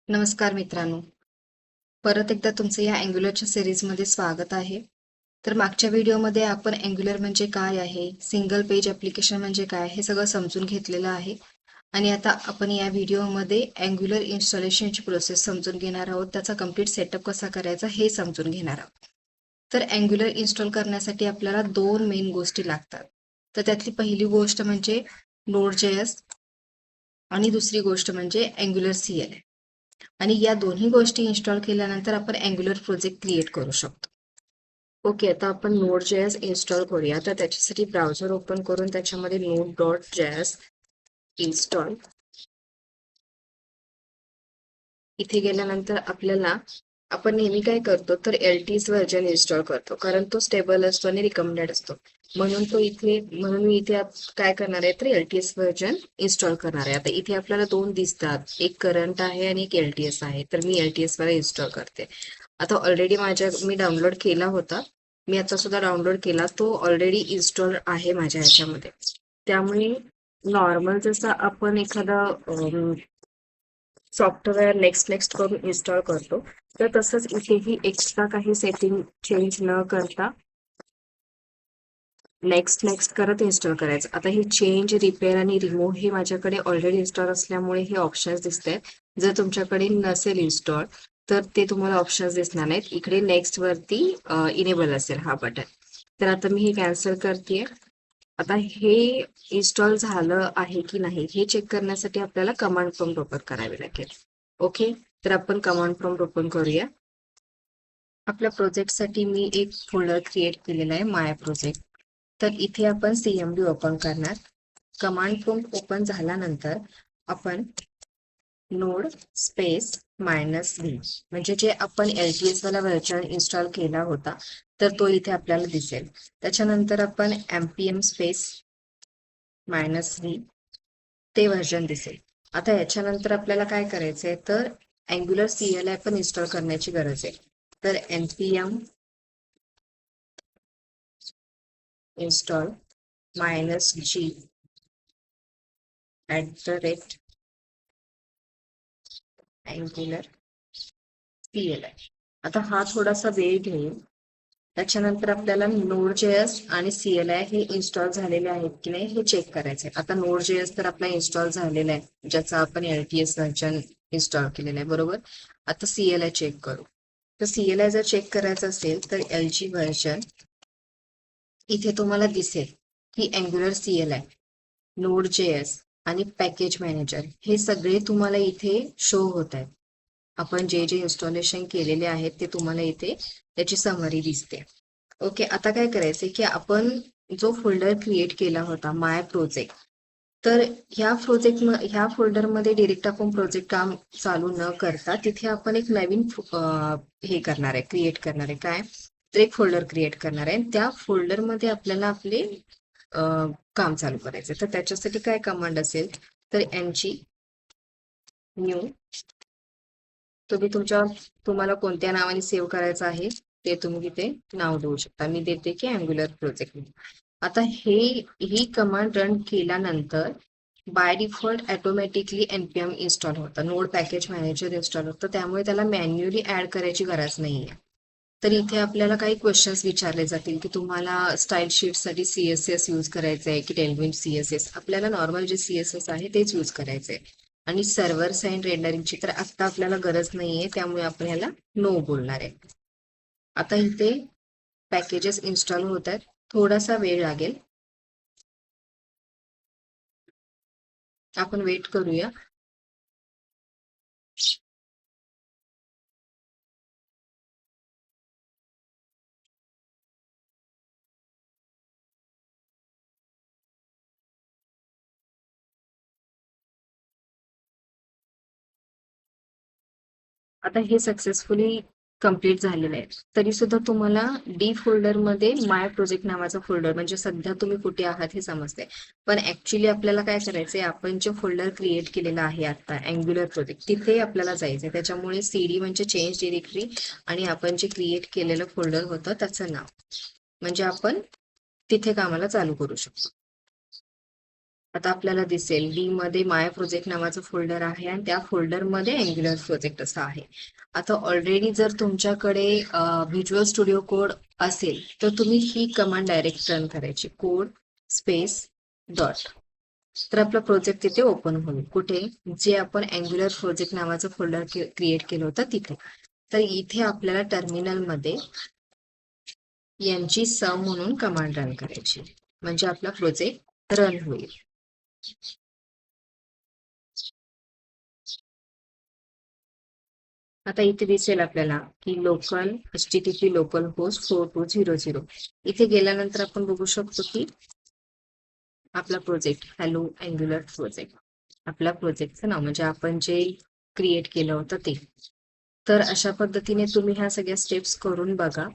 नमस्कार मित्रांनो, परत एकदा तुमचं या अँग्युलरच्या सिरीजमध्ये स्वागत आहे. तर मागच्या व्हिडिओमध्ये आपण अँग्युलर म्हणजे काय आहे, सिंगल पेज ॲप्लिकेशन म्हणजे काय हे सगळं समजून घेतलेलं आहे. आणि आता आपण या व्हिडिओमध्ये अँग्युलर इन्स्टॉलेशनची प्रोसेस समजून घेणार आहोत, त्याचा कम्प्लीट सेटअप कसा करायचा हे समजून घेणार आहोत. तर अँग्युलर इन्स्टॉल करण्यासाठी आपल्याला दोन मेन गोष्टी लागतात. तर त्यातली पहिली गोष्ट म्हणजे Node.js आणि दुसरी गोष्ट म्हणजे अँग्युलर CLI. आणि या दोन्ही गोष्टी इन्स्टॉल केल्यानंतर आपण अँग्युलर प्रोजेक्ट क्रिएट करू शकतो. ओके, आता आपण Node.js इन्स्टॉल करूया. तर त्याच्यासाठी ब्राउझर ओपन करून त्याच्यामध्ये node.js इन्स्टॉल इथे गेल्यानंतर आपण नेहमी काय करतो तर LTS व्हर्जन इन्स्टॉल करतो, कारण तो स्टेबल असतो आणि रिकमेंडेड असतो. म्हणून मी इथे काय करणार आहे तर LTS व्हर्जन इन्स्टॉल करणार आहे. आता इथे आपल्याला दोन दिसतात, एक करंट आहे आणि एक LTS आहे. तर मी LTS वाला इन्स्टॉल करते. आता ऑलरेडी मी डाउनलोड केला होता, मी आता सुद्धा डाउनलोड केला, तो ऑलरेडी इन्स्टॉल आहे माझ्या ह्याच्यामध्ये. त्यामुळे नॉर्मल जसं आपण एखादा सॉफ्टवेअर नेक्स्ट करून इन्स्टॉल करतो, तर तसंच इथेही एक्स्ट्रा काही सेटिंग चेंज न करता नेक्स्ट करत इन्स्टॉल करायचं. आता हे चेंज, रिपेअर आणि रिमूव्ह हे माझ्याकडे ऑलरेडी इन्स्टॉल असल्यामुळे हे ऑप्शन्स दिसत आहेत. जर तुमच्याकडे नसेल इन्स्टॉल तर ते तुम्हाला ऑप्शन्स दिसणार नाहीत. इकडे नेक्स्ट वरती इनेबल असेल हा बटन. तर आता मी हे कॅन्सल करते. आता हे इन्स्टॉल झालं आहे की नाही हे चेक करण्यासाठी आपल्याला कमांड प्रॉम्प्ट ओपन करावे लागेल. ओके, तर आपण कमांड प्रॉम्प्ट ओपन करूया. आपल्या प्रोजेक्टसाठी मी एक फोल्डर क्रिएट केलेला आहे, माय प्रोजेक्ट. तर इथे आपण CMD ओपन करणार. कमांड प्रॉम्प्ट ओपन झाल्यानंतर आपण नोड स्पेस -v म्हणजे जे आपण LTS वाला व्हर्जन इन्स्टॉल केला होता तर तो इथे आपल्याला दिसेल. त्याच्यानंतर आपण npm स्पेस -v ते व्हर्जन दिसेल. आता याच्यानंतर आपल्याला काय करायचंय तर अँग्युलर CLI पण इन्स्टॉल करण्याची गरज आहे. तर npm install -g @angular CLI. आता हा थोडासा वेळ घेईल. त्याच्यानंतर आपल्याला Node.js आणि CLI हे इन्स्टॉल झालेले आहेत की नाही हे चेक करायचंय. आता Node.js तर आपला इन्स्टॉल झालेला आहे, ज्याचा आपण LTS व्हर्जन इन्स्टॉल केलेला आहे, बरोबर. आता CLI चेक करू. तर CLI जर चेक करायचं असेल तर LG व्हर्जन इथे तुम्हाला दिसेल की अँग्युलर CLI, Node.js आणि पॅकेज मॅनेजर हे सगळे तुम्हाला इथे शो होत आहेत. आपण जे इन्स्टॉलेशन केलेले आहेत ते तुम्हाला इथे त्याची समरी दिसते. ओके, आता काय करायचंय की आपण जो फोल्डर क्रिएट केला होता माय प्रोजेक्ट, तर ह्या फोल्डरमध्ये डिरेक्ट आपण प्रोजेक्ट काम चालू न करता तिथे आपण एक नवीन हे करणार आहे, क्रिएट करणार आहे. काय तर एक फोल्डर क्रिएट करणार आहे. त्या फोल्डरमध्ये आपल्याला आपले काम चालू करायचं. तर त्याच्यासाठी काय कमांड असेल तर न्यू, तुम्हाला कोणत्या नावाने सेव्ह करायचं आहे ते तुम्ही तिथे नाव देऊ शकता. मी देते की अँग्युलर प्रोजेक्ट. आता ही कमांड रन केल्यानंतर by default automatically npm install होतं, नोड पॅकेज मॅनेजर इन्स्टॉल होतं. त्यामुळे त्याला मॅन्युअली ऍड करायची गरज नाहीये. तर इथे आपल्याला काही क्वेश्चन्स विचारले जातील की तुम्हाला स्टाईल शीटसाठी CSS यूज करायचं आहे की टेलविन CSS. आपल्याला नॉर्मल जे CSS आहे तेच यूज करायचंय. आणि सर्व्हर साइड रेंडरिंगची तर आता आपल्याला गरज नाहीये, त्यामुळे आपण ह्याला नो बोलणार आहे. आता इथे पॅकेजेस इन्स्टॉल होत आहेत, थोडासा वेळ लागेल, आपण वेट करूया. आता हे सक्सेसफुली कंप्लीट झालेलं आहे. तरी सुद्धा तुम्हाला डी फोल्डर मध्ये माय प्रोजेक्ट नावाचा फोल्डर, म्हणजे सध्या तुम्ही कुठे आहात हे समजते. पण ऍक्च्युली आपल्याला काय करायचंय, आपण जे फोल्डर क्रिएट केलेलं आहे आता अँग्युलर प्रोजेक्ट, तिथे आपल्याला जायचंय. त्याच्यामुळे CD म्हणजे चेंज डिरेक्टरी आणि आपण जे क्रिएट केलेलं फोल्डर होतं त्याचं नाव, म्हणजे आपण तिथे कामाला चालू करू शकतो. आता आपल्याला दिसेल डी मध्ये माय प्रोजेक्ट नावाचं फोल्डर आहे आणि त्या फोल्डरमध्ये अँग्युलर प्रोजेक्ट असा आहे. आता ऑलरेडी जर तुमच्याकडे व्हिज्युअल स्टुडिओ कोड असेल तर तुम्ही ही कमांड डायरेक्ट रन करायची, कोड स्पेस डॉट. तर आपला प्रोजेक्ट तिथे ओपन होईल. कुठे? जे आपण अँग्युलर प्रोजेक्ट नावाचं फोल्डर क्रिएट केलं होतं तिथे. तर इथे आपल्याला टर्मिनलमध्ये यांची सम म्हणून कमांड रन करायची, म्हणजे आपला प्रोजेक्ट रन होईल. आता इथे दिसेल आपल्याला की लोकल HTTP लोकल होस्ट 4200. इथे गेल्यानंतर आपण बघू शकतो की आपला प्रोजेक्ट हॅलो अँग्युलर प्रोजेक्ट, आपल्या प्रोजेक्टचं नाव म्हणजे आपण जे क्रिएट केलं होतं ते. तर अशा पद्धतीने तुम्ही ह्या सगळ्या स्टेप्स करून बघा.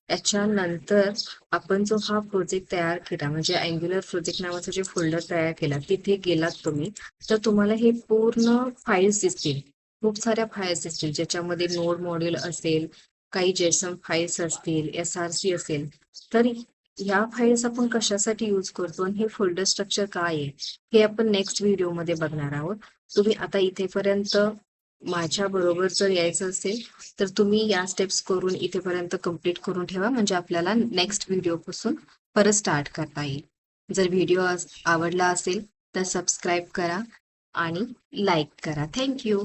त्याच्यानंतर आपण जो हा प्रोजेक्ट तयार केला म्हणजे अँग्युलर प्रोजेक्ट नावाचा जे फोल्डर तयार केला तिथे गेलात तुम्ही तर तुम्हाला हे पूर्ण फाईल्स दिसतील. खूप साऱ्या फाईल्स दिसतील ज्याच्यामध्ये नोड मॉड्यूल असेल, काही जेसम फाईल्स असतील, SRC असेल. तर ह्या फाईल्स आपण कशासाठी यूज करतो आणि हे फोल्डर स्ट्रक्चर काय आहे हे आपण नेक्स्ट व्हिडिओमध्ये बघणार आहोत. तुम्ही आता इथेपर्यंत माझ्या बरोबर जर यायचं असेल तर तुम्ही या स्टेप्स करून इथेपर्यंत कंप्लीट करून ठेवा, म्हणजे आपल्याला नेक्स्ट व्हिडिओ पासून परत स्टार्ट करता येईल. जर व्हिडिओ आवडला असेल तर सबस्क्राईब करा आणि लाईक करा. थँक्यू.